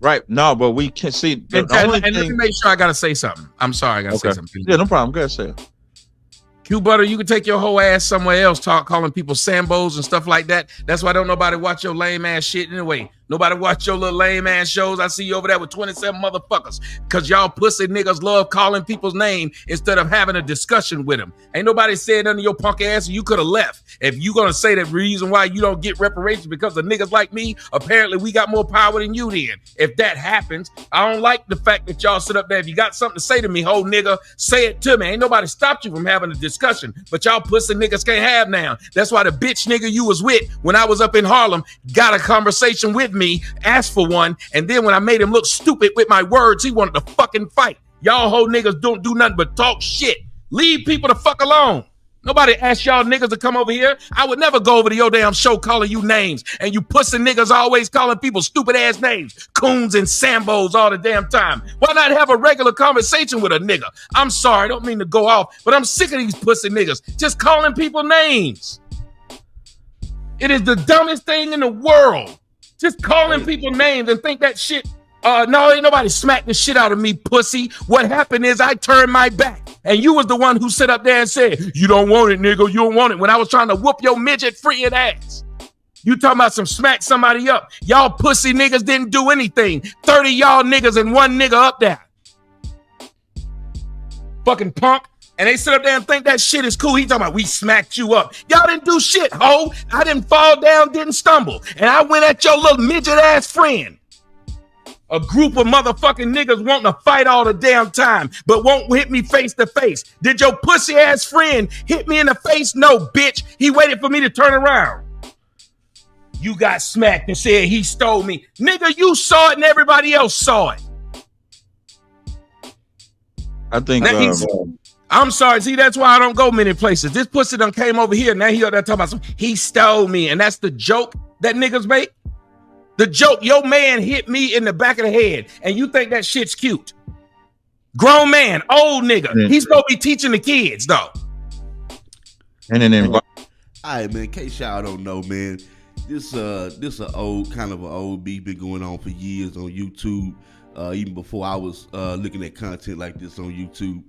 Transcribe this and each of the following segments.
Right. No, but we can see the only thing. Let me make sure I gotta say something. I'm sorry, I gotta say something. Yeah, no problem. Go ahead, say it. Quebutter, you can take your whole ass somewhere else, calling people Sambos and stuff like that. That's why don't nobody watch your lame ass shit anyway. Nobody watch your little lame ass shows. I see you over there with 27 motherfuckers. Cause y'all pussy niggas love calling people's name instead of having a discussion with them. Ain't nobody said under your punk ass and you could have left. If you gonna say the reason why you don't get reparations because of niggas like me, apparently we got more power than you then. If that happens, I don't like the fact that y'all sit up there. If you got something to say to me, whole nigga, say it to me. Ain't nobody stopped you from having a discussion, but y'all pussy niggas can't have now. That's why the bitch nigga you was with when I was up in Harlem got a conversation with me, asked for one, and then when I made him look stupid with my words, he wanted to fucking fight. Y'all whole niggas don't do nothing but talk shit. Leave people the fuck alone. Nobody asked y'all niggas to come over here. I would never go over to your damn show calling you names, and you pussy niggas always calling people stupid ass names, coons and sambos all the damn time. Why not have a regular conversation with a nigga? I'm sorry, I don't mean to go off, but I'm sick of these pussy niggas just calling people names. It is the dumbest thing in the world. Just calling people names and think that shit. No, ain't nobody smacked the shit out of me, pussy. What happened is I turned my back. And you was the one who sit up there and said, you don't want it, nigga, you don't want it. When I was trying to whoop your midget freeing ass. You talking about some smack somebody up. Y'all pussy niggas didn't do anything. 30 y'all niggas and one nigga up there. Fucking punk. And they sit up there and think that shit is cool. He talking about we smacked you up. Y'all didn't do shit, ho. I didn't fall down, didn't stumble. And I went at your little midget ass friend. A group of motherfucking niggas wanting to fight all the damn time, but won't hit me face to face. Did your pussy ass friend hit me in the face? No, bitch. He waited for me to turn around. You got smacked and said he stole me. Nigga, you saw it and everybody else saw it. I think... I'm sorry. See, that's why I don't go many places. This pussy done came over here. Now he out there talking about some, he stole me. And that's the joke that niggas make. The joke, your man hit me in the back of the head. And you think that shit's cute. Grown man, old nigga. He's supposed to be teaching the kids, though. And then... All right, man. In case y'all don't know, man. This a old, kind of an old beef been going on for years on YouTube. Even before I was looking at content like this on YouTube.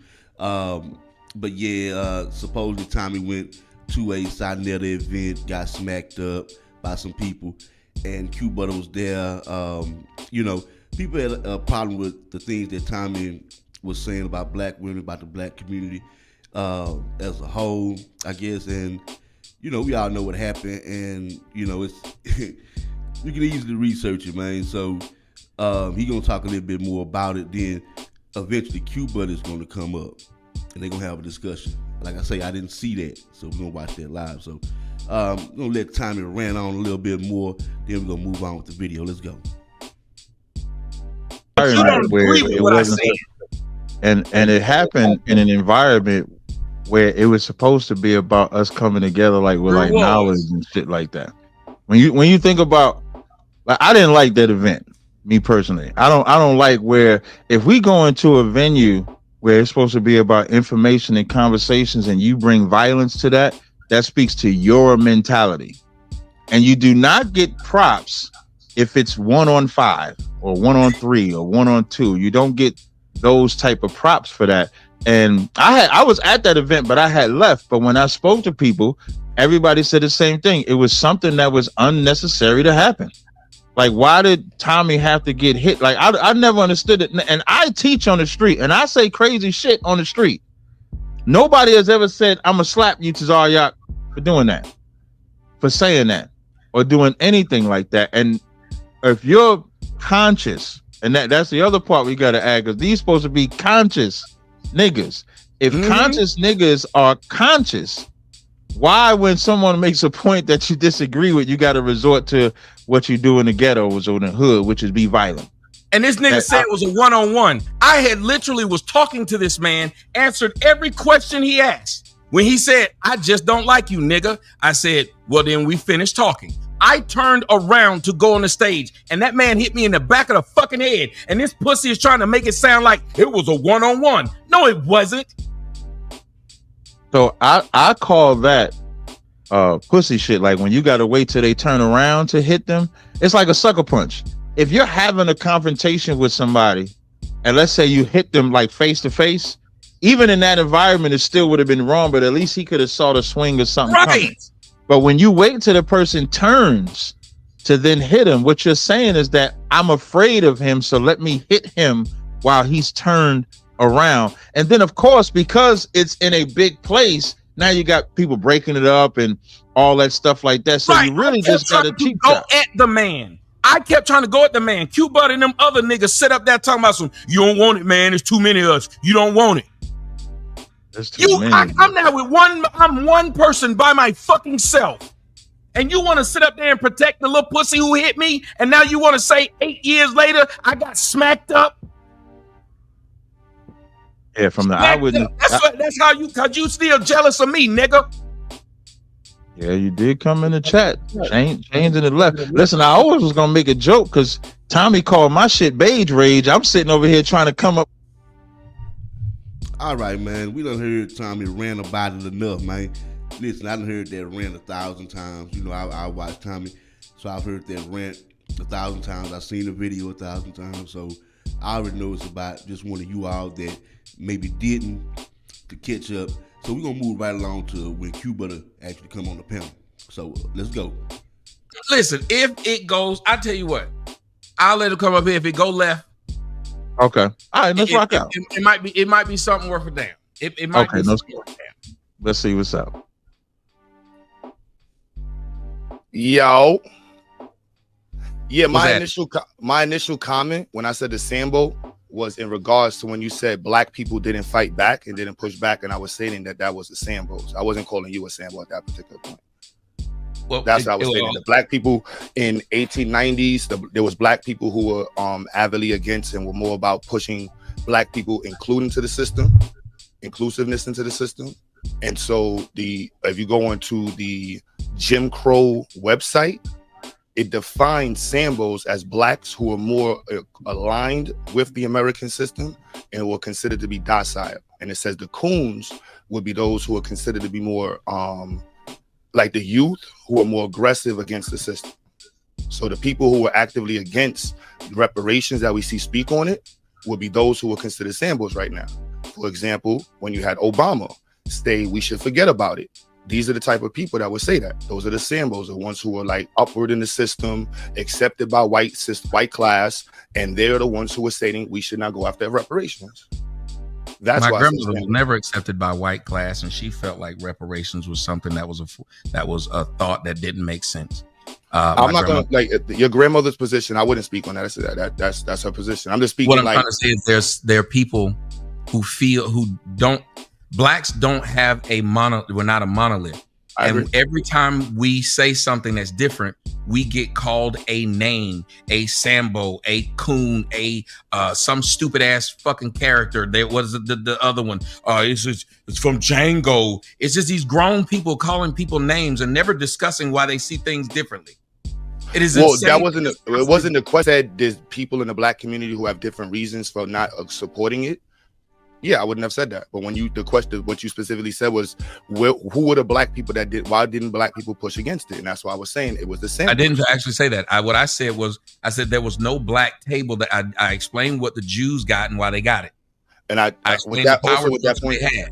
But yeah, supposedly Tommy went to a Sotomayor event, got smacked up by some people, and Quebutter was there. You know, people had a problem with the things that Tommy was saying about black women, about the black community as a whole, I guess. And you know, we all know what happened, and you know, it's you can easily research it, man. So he gonna talk a little bit more about it. Then eventually Quebutter is gonna come up and they're gonna have a discussion. Like I say, I didn't see that, so we're gonna watch that live. So we're gonna let Tommy rant on a little bit more, then we're gonna move on with the video. Let's go. And it happened in an environment where it was supposed to be about us coming together, like with like knowledge and shit like that. When you think about, like, I didn't like that event. Me personally, I don't like where if we go into a venue where it's supposed to be about information and conversations and you bring violence to that speaks to your mentality. And you do not get props if it's 1-on-5 or 1-on-3 or 1-on-2. You don't get those type of props for that. And I was at that event, but I had left. But when I spoke to people, everybody said the same thing. It was something that was unnecessary to happen. Like, why did Tommy have to get hit? Like, I never understood it. And I teach on the street, and I say crazy shit on the street. Nobody has ever said, I'm going to slap you, Tazaryak, for doing that, for saying that, or doing anything like that. And if you're conscious, and that's the other part we got to add, because these supposed to be conscious niggas. If conscious niggas are conscious, why, when someone makes a point that you disagree with, you got to resort to what you do in the ghettos or in the hood, which is be violent? And this nigga said it was a 1-on-1. I had literally was talking to this man, answered every question he asked. When he said, I just don't like you, nigga, I said, well, then we finished talking. I turned around to go on the stage, and that man hit me in the back of the fucking head. And this pussy is trying to make it sound like it was a 1-on-1. No, it wasn't. So I call that pussy shit. Like when you gotta wait till they turn around to hit them, it's like a sucker punch. if you're having a confrontation with somebody, and let's say you hit them like face to face, even in that environment, it still would have been wrong. But at least he could have saw the swing or something coming. But when you wait till the person turns to then hit him, what you're saying is that I'm afraid of him, so let me hit him while he's turned around. And then, of course, because it's in a big place, now you got people breaking it up and all that stuff like that. So you really just got to cheap go at the man. I kept trying to go at the man. Quebutter and them other niggas sit up there talking about some, you don't want it, man. There's too many of us. You don't want it. I'm now with I'm one person by my fucking self. And you want to sit up there and protect the little pussy who hit me? And now you want to say 8 years later, I got smacked up? Yeah, from the eyewitness. That's how cause you still jealous of me, nigga. Yeah, you did come in the chat. Changing it left. Listen, I always was gonna make a joke because Tommy called my shit beige rage. I'm sitting over here trying to come up. All right, man. We done heard Tommy rant about it enough, man. Listen, I done heard that rant 1,000 times. You know, I watch Tommy, so I've heard that rant 1,000 times. I've seen the video 1,000 times, so I already know it's about just one of you all that maybe didn't to catch up. So we're gonna move right along to when Quebutter actually come on the panel. So let's go. Listen, if it goes, I tell you what, I'll let it come up here. If it go left, okay. All right, let's rock out. It might be something worth a damn. It might be something worth a damn. Let's see what's up. Yo. Yeah, my initial comment when I said the Sambo was in regards to when you said black people didn't fight back and didn't push back, and I was saying that was the Sambos. I wasn't calling you a Sambo at that particular point. Well, that's what I was saying. The black people in 1890s, there was black people who were avidly against and were more about pushing black people inclusiveness into the system. And so if you go onto the Jim Crow website, it defines Sambos as blacks who are more aligned with the American system and were considered to be docile. And it says the coons would be those who are considered to be more like the youth who are more aggressive against the system. So the people who are actively against reparations that we see speak on it would be those who are considered Sambos right now. For example, when you had Obama say we should forget about it. These are the type of people that would say that. Those are the Sambos, the ones who are like upward in the system, accepted by white class, and they're the ones who are stating we should not go after reparations. That's my grandmother was never accepted by white class, and she felt like reparations was something that was a thought that didn't make sense. I'm not gonna like your grandmother's position. I wouldn't speak on that. That's her position. I'm just speaking. What I'm trying to say is there are people who blacks don't have we're not a monolith. And every time we say something that's different, we get called a name, a Sambo, a coon, some stupid ass fucking character. There was the other one. It's from Django. It's just these grown people calling people names and never discussing why they see things differently. It is insane. It wasn't the question that there's people in the black community who have different reasons for not supporting it. Yeah, I wouldn't have said that. But what you specifically said was, who were the black people that did? Why didn't black people push against it? And that's why I was saying it was the same. I didn't actually say that. What I said was, there was no black table. That I explained what the Jews got and why they got it. And I explained the power that point they had.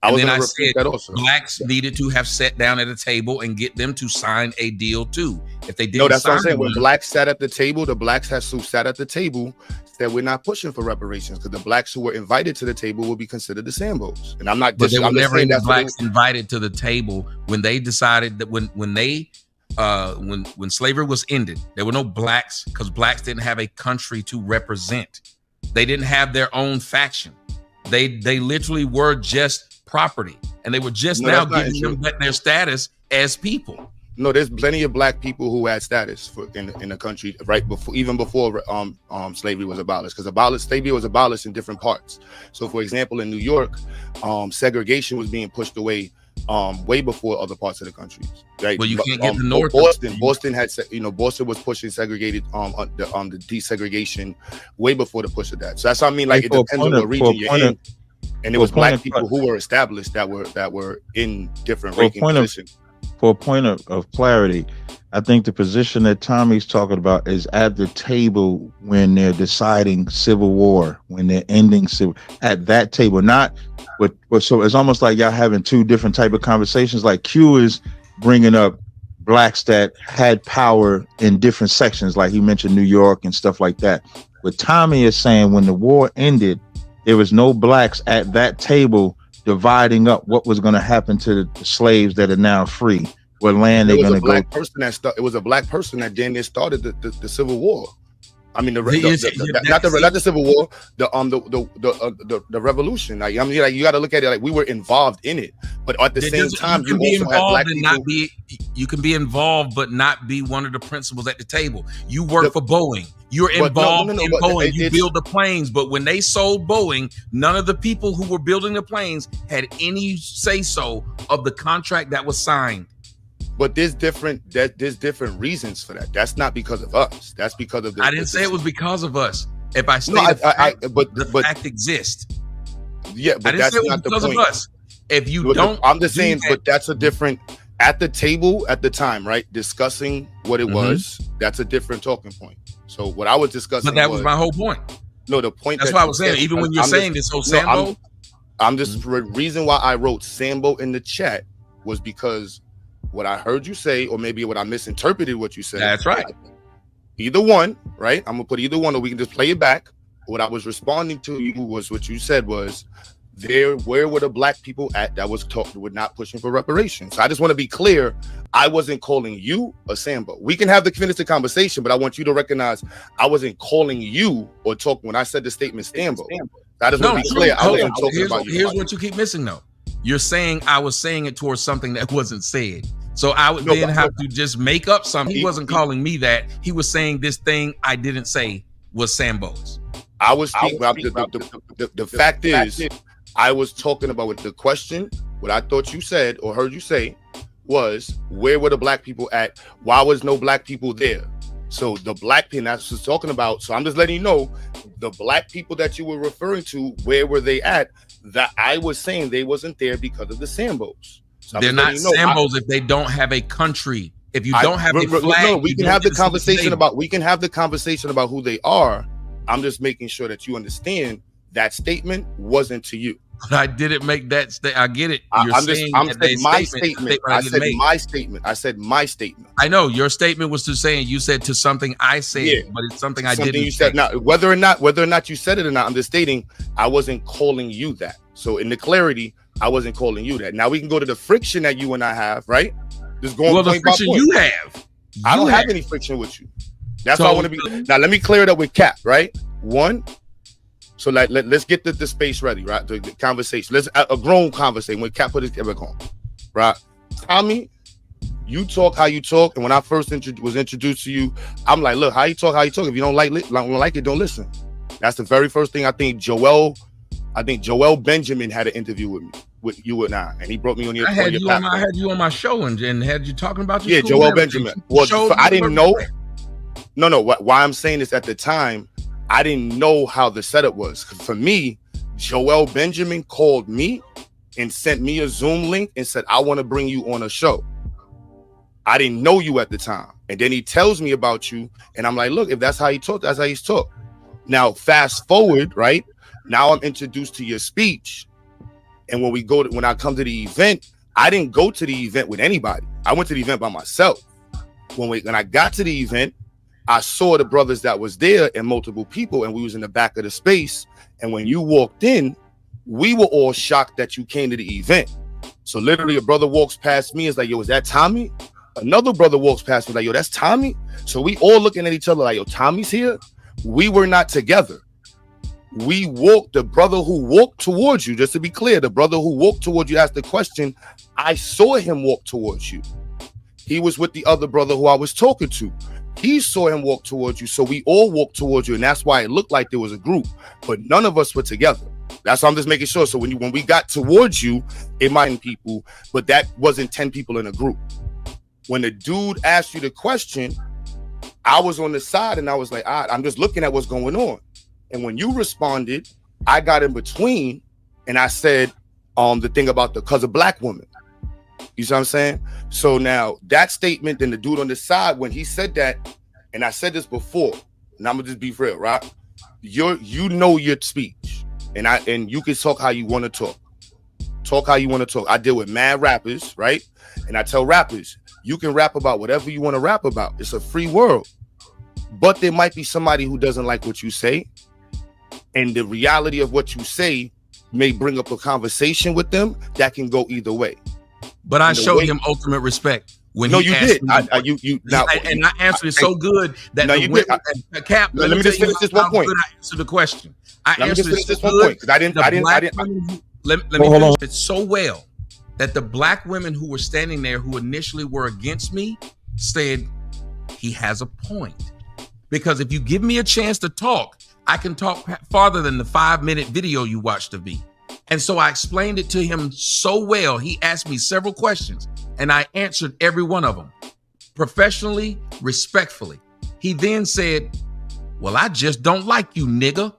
And then I said blacks needed to have sat down at a table and get them to sign a deal too. If they didn't, no, that's what I'm saying. When blacks sat at the table, the blacks who sat at the table said we're not pushing for reparations because the blacks who were invited to the table will be considered the Sambos. And I'm not. But there were never any blacks invited to the table when they decided that when slavery was ended, there were no blacks because blacks didn't have a country to represent. They didn't have their own faction. They literally were just property, and they were just now giving them their status as people. No, there's plenty of black people who had status in the country right before, even before slavery was abolished, because slavery was abolished in different parts. So, for example, in New York, segregation was being pushed away way before other parts of the country. Right? Well, you can't get the North. Boston had, Boston was pushing segregated the desegregation way before the push of that. So that's what I mean. Like, it depends on the region you're in. And it was black people who were established that were in different ranking positions. for a point of clarity, I think the position that Tommy's talking about is at the table when they're deciding civil war, when they're ending civil, at that table, not with. So it's almost like y'all having two different type of conversations. Like Q is bringing up blacks that had power in different sections, like he mentioned New York and stuff like that. But Tommy is saying when the war ended, there was no blacks at that table dividing up what was going to happen to the slaves that are now free. What land they're going to go. It was a black person that then started the Civil War. I mean, not the Civil War, the Revolution. Like, I mean, like, you got to look at it like we were involved in it, but at the same time, you also had black people. You can be involved, but not be one of the principals at the table. You work for Boeing. You're involved in Boeing. You build the planes, but when they sold Boeing, none of the people who were building the planes had any say so of the contract that was signed. But there's different reasons for that. That's not because of us. That's because of the. I didn't say it was because of us. If I say the fact exists. Yeah, but that's not the point. Of us. If you don't, I'm just saying. But that's a different. At the table at the time, right? Discussing what it was. That's a different talking point. So what I was discussing. But that was my whole point. No, the point. That's why I was saying. Even when you're saying this whole Sambo. I'm just the reason why I wrote Sambo in the chat was because. What I heard you say, or maybe what I misinterpreted what you said. That's right. Either one, right? I'm gonna put either one, or we can just play it back. What I was responding to you was what you said was, where were the black people at that was not pushing for reparations? So I just want to be clear. I wasn't calling you a Sambo. We can have the finish the conversation, but I want you to recognize I wasn't calling you or talking when I said the statement Sambo. I just want to be clear. I wasn't talking about you. Here's what you keep missing though. You're saying I was saying it towards something that wasn't said. So I would then have to just make up something. He wasn't calling me that. He was saying this thing I didn't say was Sambo's. I was speaking about the fact is, I was talking about with the question, what I thought you said or heard you say was, where were the black people at? Why was no black people there? So the black people that's just talking about. So I'm just letting you know, the black people that you were referring to, where were they at? That I was saying they wasn't there because of the Sambos. So they're not Sambos if they don't have a country. If you don't have a flag, no, we can have the conversation about. We can have the conversation about who they are. I'm just making sure that you understand that statement wasn't to you. But I didn't make that statement. I get it. I'm saying my statement. I said my statement. I said my statement. I know your statement was to saying you said to something I said, but it's something I didn't. You said now whether or not you said it or not. I'm just stating I wasn't calling you that. So in the clarity, I wasn't calling you that. Now we can go to the friction that you and I have, right? Just going. Well, the friction you have. I don't have any friction with you. That's why I want to be. Now let me clear it up with Cap, right? One. So like let's get the space ready, right? The conversation. Let's a grown conversation when Cap put his back on, right? Tommy, you talk how you talk, and when I first was introduced to you, I'm like, look, how you talk. If you don't like it, don't listen. That's the very first thing. I think Joel Benjamin had an interview with me, with you and I, and he brought me on your. I had you on my show and had you talking about your Joel Benjamin. Well, I didn't know. No. Why I'm saying this at the time. I didn't know how the setup was. For me, Joel Benjamin called me and sent me a Zoom link and said, I want to bring you on a show. I didn't know you at the time. And then he tells me about you. And I'm like, look, if that's how he talk, that's how he's talk. Now, fast forward, right? Now I'm introduced to your speech. And when I come to the event, I didn't go to the event with anybody. I went to the event by myself. When I got to the event, I saw the brothers that was there and multiple people, and we was in the back of the space. And when you walked in, we were all shocked that you came to the event. So literally a brother walks past me, is like, yo, is that Tommy? Another brother walks past me like, yo, that's Tommy? So we all looking at each other like, yo, Tommy's here? We were not together. The brother who walked towards you, just to be clear, the brother who walked towards you asked the question, I saw him walk towards you. He was with the other brother who I was talking to. He saw him walk towards you, so we all walked towards you, and that's why it looked like there was a group, but none of us were together. That's why I'm just making sure. So when we got towards you, it might be people, but that wasn't 10 people in a group. When the dude asked you the question, I was on the side, and I was like, I'm just looking at what's going on. And when you responded, I got in between, and I said the thing about because of black woman. You see what I'm saying? So now that statement, then the dude on the side, when he said that, and I said this before, and I'm gonna just be real, right? You know your speech, and you can talk how you want to talk. Talk how you want to talk. I deal with mad rappers, right? And I tell rappers, you can rap about whatever you want to rap about. It's a free world. But there might be somebody who doesn't like what you say, and the reality of what you say may bring up a conversation with them that can go either way. But I showed him ultimate respect when you did. I answered it so good that no, you did. Cap. Let me just finish this one point. I answered the question. Let me just finish this one point because I didn't. Let me finish it so well that the black women who were standing there who initially were against me said he has a point, because if you give me a chance to talk, I can talk farther than the 5-minute video you watched of me. And so I explained it to him so well. He asked me several questions and I answered every one of them professionally, respectfully. He then said, well, I just don't like you, nigga.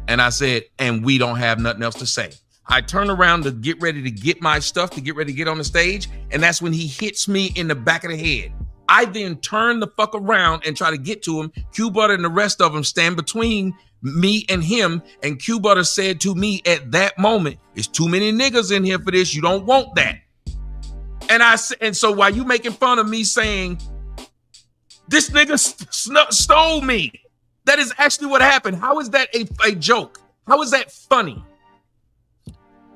And I said, and we don't have nothing else to say. I turn around to get ready to get my stuff, to get ready to get on the stage. And that's when he hits me in the back of the head. I then turn the fuck around and try to get to him. Quebutter and the rest of them stand between me and him. And Quebutter said to me at that moment, "There's too many niggas in here for this. You don't want that." And so while you making fun of me saying, this nigga stole me, that is actually what happened. How is that a joke? How is that funny?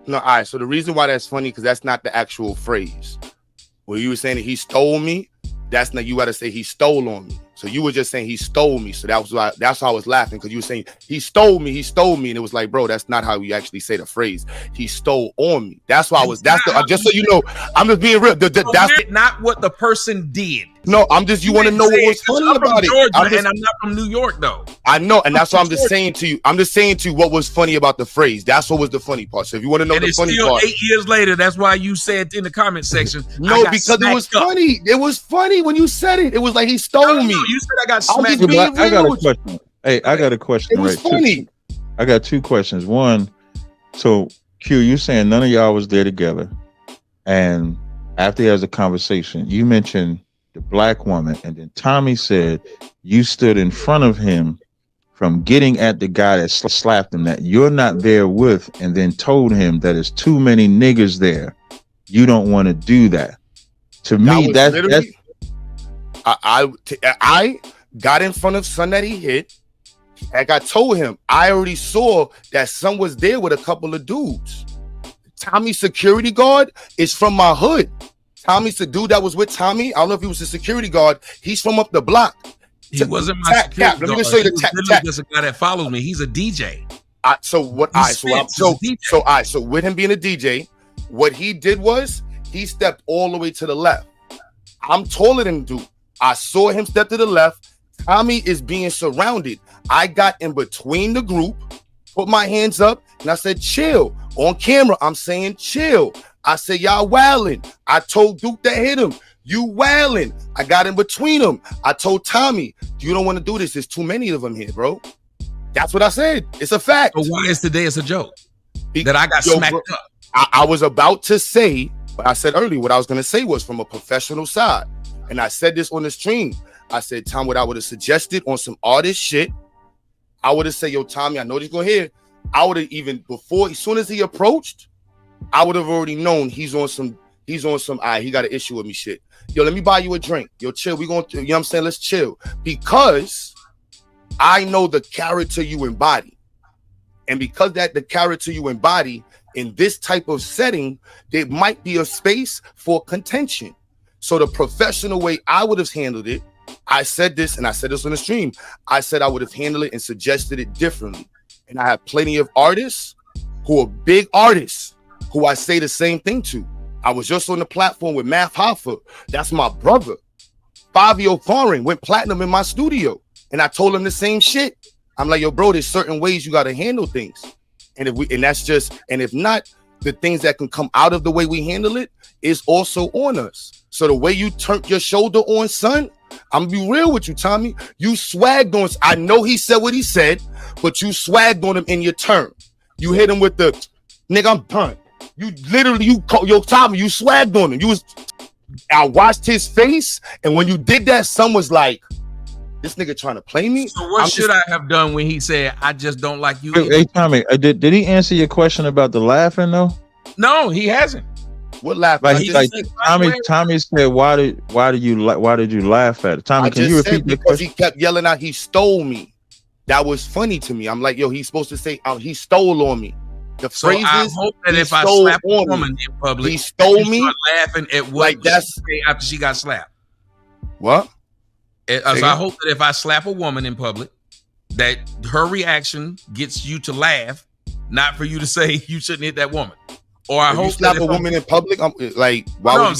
No, all right. So the reason why that's funny, because that's not the actual phrase. When you were saying that he stole me, that's not, you got to say he stole on me. So you were just saying he stole me. So that's why I was laughing, because you were saying he stole me. And it was like, bro, that's not how you actually say the phrase. He stole on me. That's why just so you know, I'm just being real. That's not what the person did. No, you want to know what was funny about it. I'm not from New York, though. I know, and that's what I'm just saying to you. I'm just saying to you what was funny about the phrase. That's what was the funny part. So if you want to know the funny part. 8 years later, that's why you said in the comment section. No, because it was funny. It was funny when you said it. It was like he stole me. You said I got smacked. I got a question. Hey, I got a question. It was funny. I got two questions. One, so Q, you saying none of y'all was there together, and after he has a conversation, you mentioned the black woman, and then Tommy said you stood in front of him from getting at the guy that slapped him that you're not there with, and then told him that there's too many niggas there. You don't want to do that. To me, that's I got in front of son that he hit. Like I told him, I already saw that son was there with a couple of dudes. Tommy's security guard is from my hood. Tommy's the dude that was with Tommy. I don't know if he was a security guard. He's from up the block. He wasn't my security guard. Let me just show you the tap. Just a guy that follows me. He's a DJ. So with him being a DJ, what he did was he stepped all the way to the left. I'm taller than dude. I saw him step to the left. Tommy is being surrounded. I got in between the group, put my hands up, and I said, chill. On camera, I'm saying chill. I said, y'all wildin'. I told Duke that hit him, you wildin'. I got in between them. I told Tommy, you don't want to do this. There's too many of them here, bro. That's what I said. It's a fact. So why is today a joke? That I got smacked up. I was about to say, what I said earlier, what I was going to say was from a professional side. And I said this on the stream. I said, Tom, what I would have suggested on some artist shit, I would have said, yo, Tommy, I know you're going to hear. I would have even as soon as he approached, I would have already known he's on some, he got an issue with me shit. Yo, let me buy you a drink. Yo, chill. We going to, you know what I'm saying? Let's chill. Because I know the character you embody. And because the character you embody in this type of setting, there might be a space for contention. So the professional way I would have handled it, I said this, and I said this on the stream. I said I would have handled it and suggested it differently. And I have plenty of artists who are big artists who I say the same thing to. I was just on the platform with Math Hoffa. That's my brother. Fabio Foreign went platinum in my studio. And I told him the same shit. I'm like, yo, bro, there's certain ways you got to handle things. And if not, the things that can come out of the way we handle it is also on us. So the way you turned your shoulder on, son, I'm gonna be real with you, Tommy. You swagged on. I know he said what he said, but you swagged on him in your turn. You hit him with the nigga, I'm done. You literally, Tommy, you swagged on him. I watched his face, and when you did that, some was like, this nigga trying to play me. So what should I have done when he said, I just don't like you? Hey, Tommy, did he answer your question about the laughing though? No, he hasn't. What laugh? Tommy said, why did you laugh at it? Tommy, can you repeat the question? He kept yelling out, he stole me. That was funny to me. I'm like, yo, he's supposed to say, he stole on me. The phrases. I hope that if I slap a woman in public, he stole me. Laughing at what like that's after she got slapped. What? So I hope that if I slap a woman in public, that her reaction gets you to laugh, not for you to say you shouldn't hit that woman. Or I hope you slap a woman in public, like why or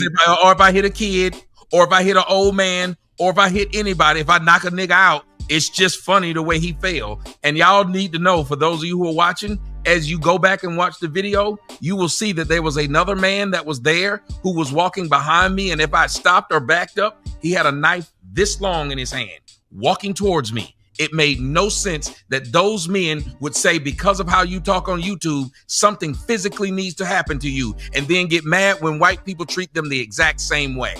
if I hit a kid, or if I hit an old man, or if I hit anybody, if I knock a nigga out, it's just funny the way he fell. And y'all need to know, for those of you who are watching, as you go back and watch the video, you will see that there was another man that was there who was walking behind me. And if I stopped or backed up, he had a knife this long in his hand, walking towards me. It made no sense that those men would say, because of how you talk on YouTube, something physically needs to happen to you, and then get mad when white people treat them the exact same way.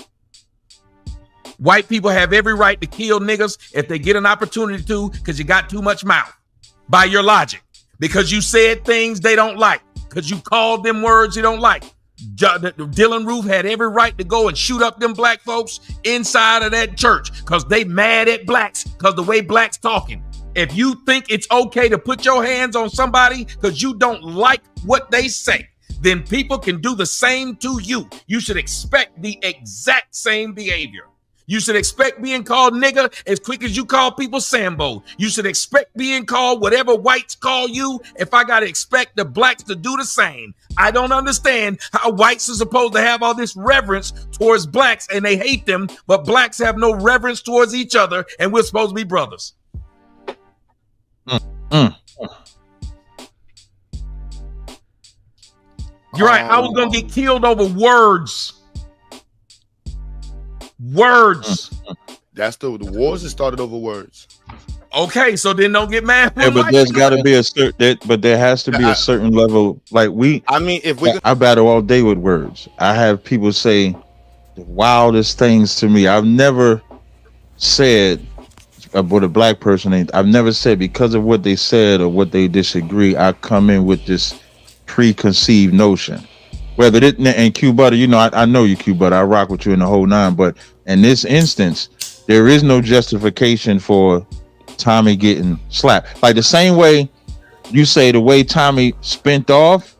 White people have every right to kill niggas if they get an opportunity to, because you got too much mouth by your logic, because you said things they don't like, because you called them words you don't like. Dylan Roof had every right to go and shoot up them black folks inside of that church because they mad at blacks because the way blacks talking. If you think it's okay to put your hands on somebody because you don't like what they say, then people can do the same to you. You should expect the exact same behavior. You should expect being called nigga as quick as you call people Sambo. You should expect being called whatever whites call you. If I got to expect the blacks to do the same. I don't understand how whites are supposed to have all this reverence towards blacks and they hate them, but blacks have no reverence towards each other and we're supposed to be brothers. You're right. I was going to get killed over words. Words. That's the wars that started over words. Okay, so then don't get mad. Yeah, but there's got to be a certain. But there has to be a certain level. Like I battle all day with words. I have people say the wildest things to me. I've never said what a black person ain't. I've never said because of what they said or what they disagree. I come in with this preconceived notion. Whether it and Quebutter, you know, I know you, Quebutter. I rock with you in the whole nine. But in this instance, there is no justification for Tommy getting slapped. Like the same way you say the way Tommy spent off,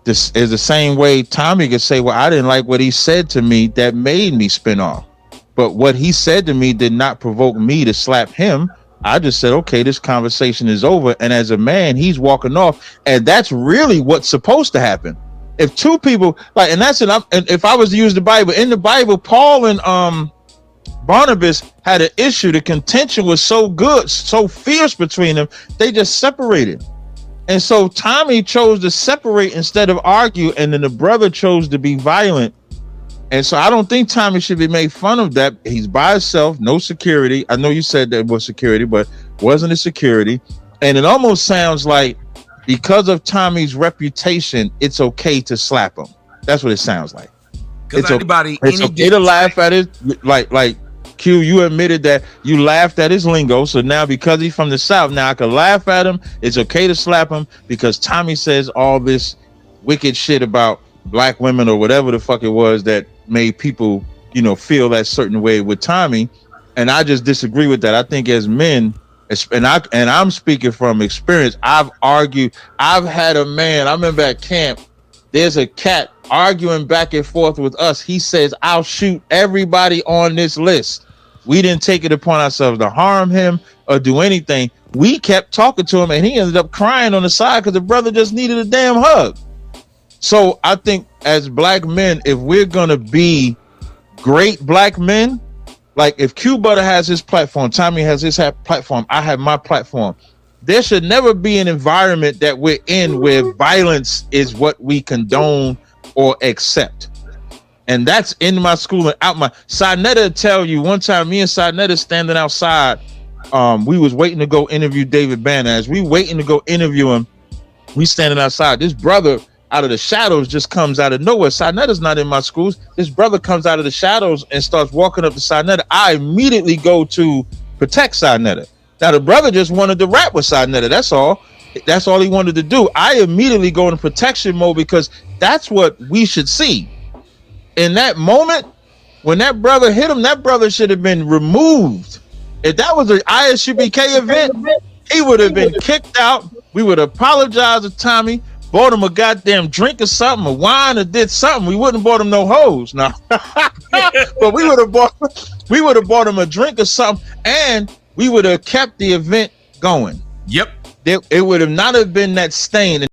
this is the same way Tommy could say, well, I didn't like what he said to me that made me spin off. But what he said to me did not provoke me to slap him. I just said, okay, this conversation is over. And as a man, he's walking off. And that's really what's supposed to happen. If two people like, and that's enough. And if I was to use the Bible, in the Bible, Paul and Barnabas had an issue. The contention was so good, so fierce between them, they just separated. And so Tommy chose to separate instead of argue, and then the brother chose to be violent. And so I don't think Tommy should be made fun of that. He's by himself, no security. I know you said that was security, but wasn't a security. And it almost sounds like because of Tommy's reputation, it's okay to slap him. That's what it sounds like. It's okay to laugh at it. Like Q, you admitted that you laughed at his lingo. So now because he's from the South, now I can laugh at him. It's okay to slap him because Tommy says all this wicked shit about black women or whatever the fuck it was that made people, you know, feel that certain way with Tommy. And I just disagree with that. I think as men, and I'm speaking from experience, I've argued. I've had a man, I remember at camp, there's a cat arguing back and forth with us. He says, I'll shoot everybody on this list. We didn't take it upon ourselves to harm him or do anything. We kept talking to him and he ended up crying on the side because the brother just needed a damn hug. So I think as black men, if we're going to be great black men, like if Quebutter has his platform, Tommy has his platform, I have my platform. There should never be an environment that we're in where violence is what we condone or accept. And that's in my school and out my Sinetta tell you one time, me and Sinetta standing outside. We was waiting to go interview David Banner. As we waiting to go interview him, we standing outside. This brother out of the shadows just comes out of nowhere. Sinetta's not in my schools. This brother comes out of the shadows and starts walking up to Sinetta. I immediately go to protect Sinetta. Now the brother just wanted to rap with Sinetta. That's all. That's all he wanted to do. I immediately go into protection mode because that's what we should see. In that moment, when that brother hit him, that brother should have been removed. If that was an ISUBK event, he would have been kicked out. We would apologize to Tommy, bought him a goddamn drink or something, a wine, or did something. We wouldn't have bought him no hoes, no. But we would have bought him a drink or something, and we would have kept the event going. Yep. It would have not have been that stain.